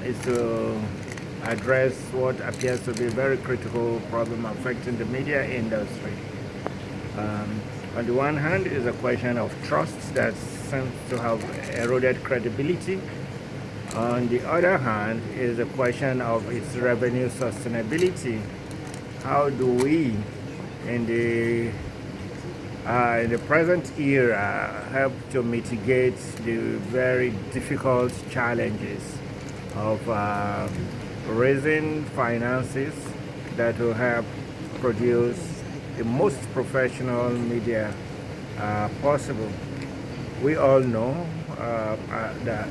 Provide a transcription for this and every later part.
is to address what appears to be a very critical problem affecting the media industry. Um, on the one hand, is a question of trust that seems to have eroded credibility. On the other hand, is a question of its revenue sustainability. How do we, in the present era, help to mitigate the very difficult challenges of raising finances that will help produce the most professional media possible? We all know that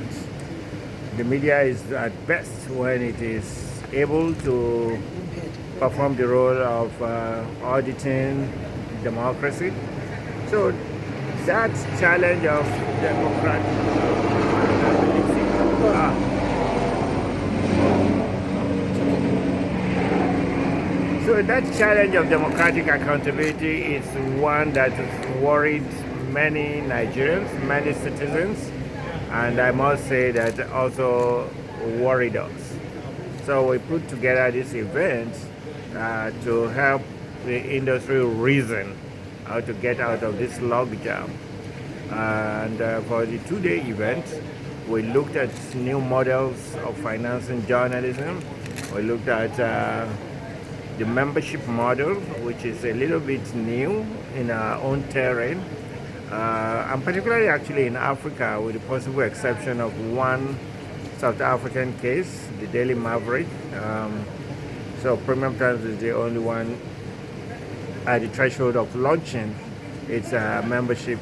the media is at best when it is able to perform the role of auditing democracy. So that challenge of democratic so that challenge of democratic accountability is one that has worried many Nigerians, many citizens, and I must say that also worried us. So we put together this event to help the industry reason how to get out of this logjam. And for the two-day event, we looked at new models of financing journalism. We looked at the membership model, which is a little bit new in our own terrain, and particularly actually in Africa, with the possible exception of one South African case, the Daily Maverick. So Premium Times is the only one at the threshold of launching its membership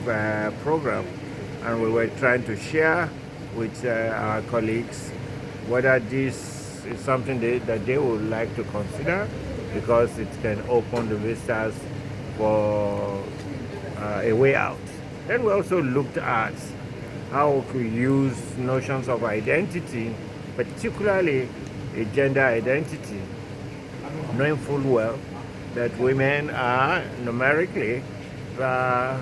program, and we were trying to share with our colleagues whether this is something that they would like to consider, because it can open the vistas for a way out. Then we also looked at how we could use notions of identity, particularly a gender identity, knowing full well that women are numerically the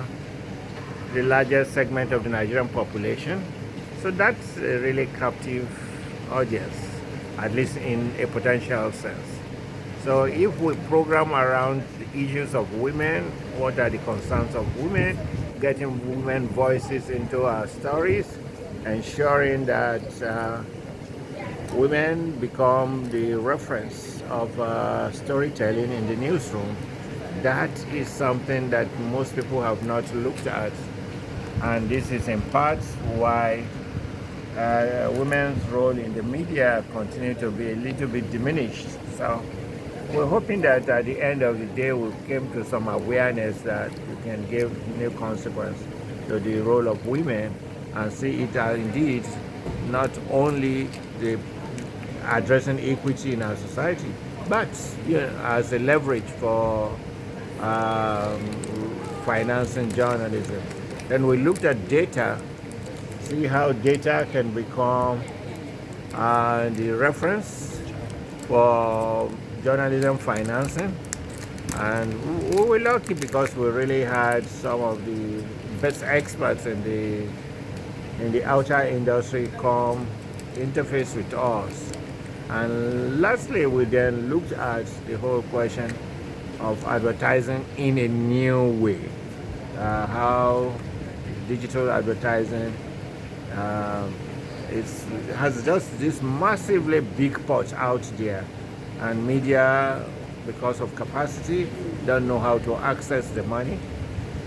largest segment of the Nigerian population. So that's a really captive audience, at least in a potential sense. So if we program around the issues of women, what are the concerns of women, getting women voices into our stories, ensuring that women become the reference of storytelling in the newsroom, that is something that most people have not looked at. And this is in part why women's role in the media continue to be a little bit diminished. So we're hoping that at the end of the day we came to some awareness that we can give new consequence to the role of women and see it as indeed not only the addressing equity in our society, but as a leverage for financing journalism. Then we looked at data, see how data can become the reference for journalism financing. And we were lucky because we really had some of the best experts in the outer industry come interface with us. And lastly, we then looked at the whole question of advertising in a new way, how digital advertising has just this massively big pot out there, and media, because of capacity, don't know how to access the money.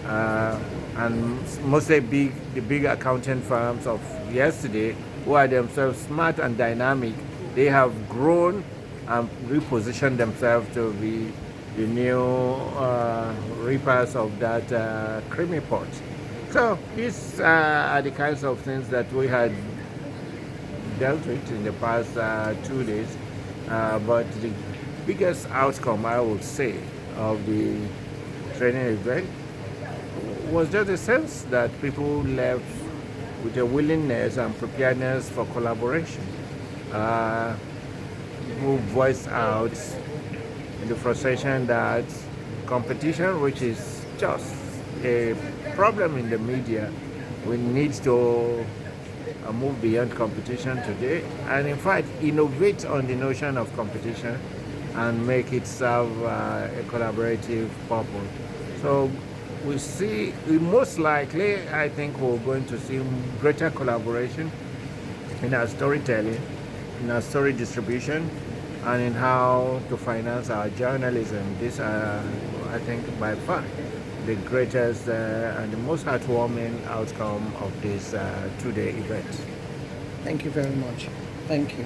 And mostly the big accounting firms of yesterday, who are themselves smart and dynamic, they have grown and repositioned themselves to be the new reapers of that creamy pot. So these are the kinds of things that we had dealt with in the past 2 days. But the biggest outcome, I would say, of the training event was just a sense that people left with a willingness and preparedness for collaboration. Who voiced out the frustration that competition, which is just a problem in the media, we need to move beyond competition today, and in fact innovate on the notion of competition and make it serve a collaborative purpose. So most likely, I think we're going to see greater collaboration in our storytelling, in our story distribution, and in how to finance our journalism. These are, I think, by far the greatest and the most heartwarming outcome of this two-day event. Thank you very much. Thank you.